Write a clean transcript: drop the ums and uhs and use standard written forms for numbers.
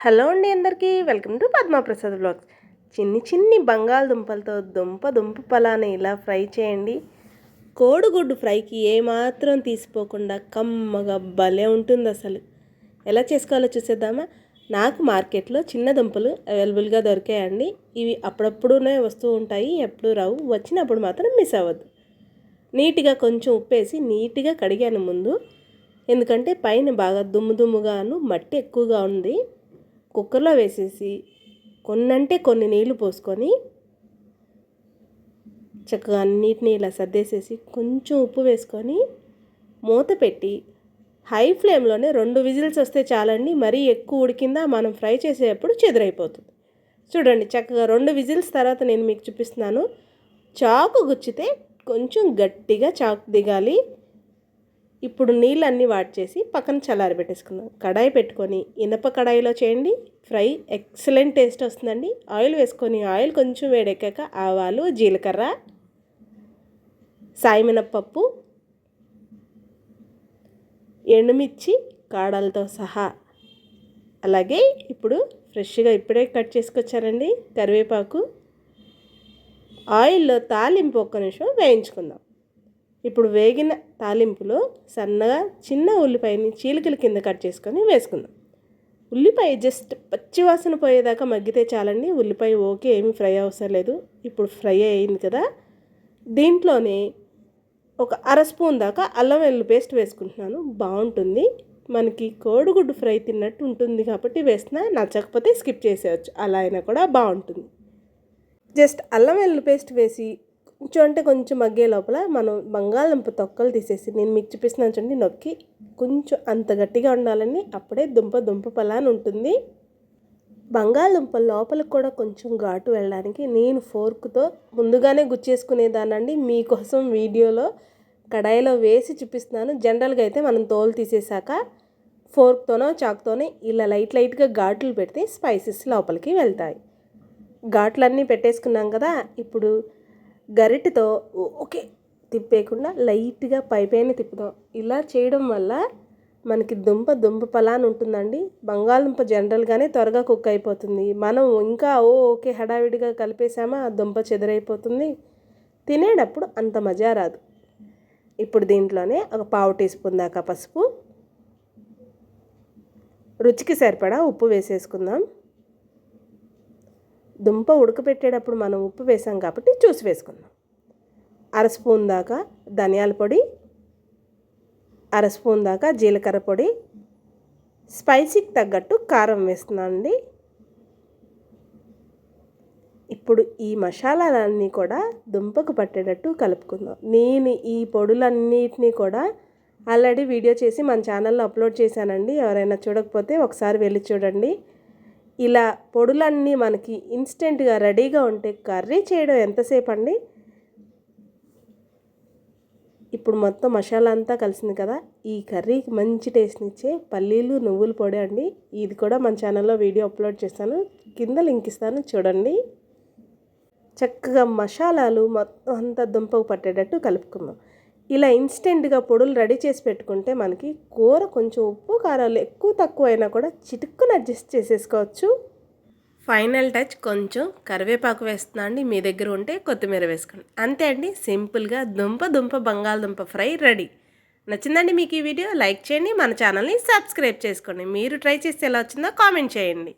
Hello అండి అందరికీ welcome to Padma Prasad blogs. చిన్ని బంగాళదుంపలతో దుంప పలాని ఇలా ఫ్రై చేయండి. కోడిగుడ్డు ఫ్రైకి ఏమాత్రం తీసిపోకుండా కమ్మగా భలే ఉంటుంది. అసలు ఎలా చేసుకోవాలో చూసేద్దామా. నాకు మార్కెట్లో చిన్న దుంపలు అవైలబుల్గా దొరికాయండి. ఇవి అప్పుడప్పుడునే వస్తూ ఉంటాయి, ఎప్పుడు రావు. వచ్చినప్పుడు మాత్రం మిస్ అవ్వద్దు. నీట్గా కొంచెం ఉప్పేసి నీట్గా కడిగాను ముందు, ఎందుకంటే పైన బాగా దుమ్ముగాను మట్టి ఎక్కువగా ఉంది. కుక్కర్లో వేసేసి కొన్ని నీళ్లు పోసుకొని చక్కగా అన్నిటిని ఇలా సర్దేసేసి కొంచెం ఉప్పు వేసుకొని మూత పెట్టి హై ఫ్లేమ్లోనే 2 విజిల్స్ వస్తే చాలండి. మరీ ఎక్కువ ఉడికిందా మనం ఫ్రై చేసేటప్పుడు చెదురైపోతుంది. చూడండి, చక్కగా 2 విజిల్స్ తర్వాత నేను మీకు చూపిస్తున్నాను. చాకు గుచ్చితే కొంచెం గట్టిగా చాకు దిగాలి. ఇప్పుడు నీళ్ళన్నీ వాడ్చేసి పక్కన చల్లారి పెట్టేసుకుందాం. కడాయి పెట్టుకొని ఇనప కడాయిలో చేయండి. ఫ్రై ఎక్సలెంట్ టేస్ట్ వస్తుందండి. ఆయిల్ వేసుకొని ఆయిల్ కొంచెం వేడెక్కాక ఆవాలు, జీలకర్ర, సాయిమినపప్పు, ఎండుమిర్చి కాడలతో సహా, అలాగే ఇప్పుడు ఫ్రెష్గా ఇప్పుడే కట్ చేసుకొచ్చారండి కరివేపాకు, ఆయిల్లో తాలింపు ఒక్క నిమిషం వేయించుకుందాం. ఇప్పుడు వేగిన తాలింపులో సన్నగా చిన్న ఉల్లిపాయని చీలికల కింద కట్ చేసుకొని వేసుకుందాం. ఉల్లిపాయ జస్ట్ పచ్చివాసన పోయేదాకా మగ్గితే చాలండి. ఉల్లిపాయ ఓకే, ఏమీ ఫ్రై అవసరం లేదు. ఇప్పుడు ఫ్రై అయింది కదా, దీంట్లోనే ఒక 1/2 స్పూన్ దాకా అల్లం వెల్లుల్లి పేస్ట్ వేసుకుంటున్నాను. బాగుంటుంది, మనకి కోడిగుడ్డు ఫ్రై తిన్నట్టు ఉంటుంది కాబట్టి వేస్తున్నా. నచ్చకపోతే స్కిప్ చేసేయచ్చు, అలా అయినా కూడా బాగుంటుంది. జస్ట్ అల్లం వెల్లుల్లి పేస్ట్ వేసి కొంచెం మగ్గే లోపల మనం బంగాళదుంప తొక్కలు తీసేసి నేను మీకు చూపిస్తున్నాను చూడండి, నొక్కి కొంచెం అంత గట్టిగా ఉండాలని, అప్పుడే దుంప పలాని ఉంటుంది. బంగాళదుంప లోపలికి కూడా కొంచెం ఘాటు వెళ్ళడానికి నేను ఫోర్క్తో ముందుగానే గుచ్చేసుకునేదానండి. మీకోసం వీడియోలో కడాయిలో వేసి చూపిస్తున్నాను. జనరల్గా అయితే మనం తోలు తీసేసాక ఫోర్క్తోనో చాకుతోనే ఇలా లైట్గా ఘాట్లు పెడితే స్పైసెస్ లోపలికి వెళ్తాయి. ఘాట్లన్నీ పెట్టేసుకున్నాం కదా, ఇప్పుడు గరిటెతో ఓకే తిప్పేయకుండా లైట్గా పైపైన తిప్పుదాం. ఇలా చేయడం వల్ల మనకి దుంప పలాని ఉంటుందండి. బంగాళదుంప జనరల్గానే త్వరగా కుక్ అయిపోతుంది. మనం ఇంకా ఓకే హడావిడిగా కలిపేసామా ఆ దుంప చెదరైపోతుంది, తినేటప్పుడు అంత మజా రాదు. ఇప్పుడు దీంట్లోనే ఒక 1/2 టీ స్పూన్ దాకా పసుపు, రుచికి సరిపడా ఉప్పు వేసేసుకుందాం. దుంప ఉడకపెట్టేటప్పుడు మనం ఉప్పు వేసాం కాబట్టి చూసి వేసుకుందాం. 1/2 స్పూన్ దాకా ధనియాల పొడి, 1/2 స్పూన్ దాకా జీలకర్ర పొడి, స్పైసీకి తగ్గట్టు కారం వేస్తున్నానండి. ఇప్పుడు ఈ మసాలాలన్నీ కూడా దుంపకు పట్టేటట్టు కలుపుకుందాం. నేను ఈ పొడులన్నిటినీ కూడా ఆల్రెడీ వీడియో చేసి మన ఛానల్లో అప్లోడ్ చేశానండి. ఎవరైనా చూడకపోతే ఒకసారి వెళ్ళి చూడండి. ఇలా పొడులన్నీ మనకి ఇన్స్టెంట్గా రెడీగా ఉంటే కర్రీ చేయడం ఎంతసేపు అండి. ఇప్పుడు మొత్తం మసాలా అంతా కలిసింది కదా, ఈ కర్రీకి మంచి టేస్ట్నిచ్చే పల్లీలు నువ్వుల పొడి అండి. ఇది కూడా మన ఛానల్లో వీడియో అప్లోడ్ చేస్తాను, కింద లింక్ ఇస్తాను చూడండి. చక్కగా మసాలాలు మొత్తం అంతా దుంపకు పట్టేటట్టు కలుపుకుందాం. ఇలా ఇన్స్టెంట్గా పొడులు రెడీ చేసి పెట్టుకుంటే మనకి కూర కొంచెం ఉప్పు కారాలు ఎక్కువ తక్కువ అయినా కూడా చిటుక్కున అడ్జస్ట్ చేసేసుకోవచ్చు. ఫైనల్ టచ్ కొంచెం కరివేపాకు వేస్తున్నా అండి. మీ దగ్గర ఉంటే కొత్తిమీర వేసుకోండి. అంతే అండి, సింపుల్గా దుంప బంగాళదుంప ఫ్రై రెడీ. నచ్చిందండి మీకు ఈ వీడియో? లైక్ చేయండి, మన ఛానల్ని సబ్స్క్రైబ్ చేసుకోండి. మీరు ట్రై చేస్తే ఎలా వచ్చిందో కామెంట్ చేయండి.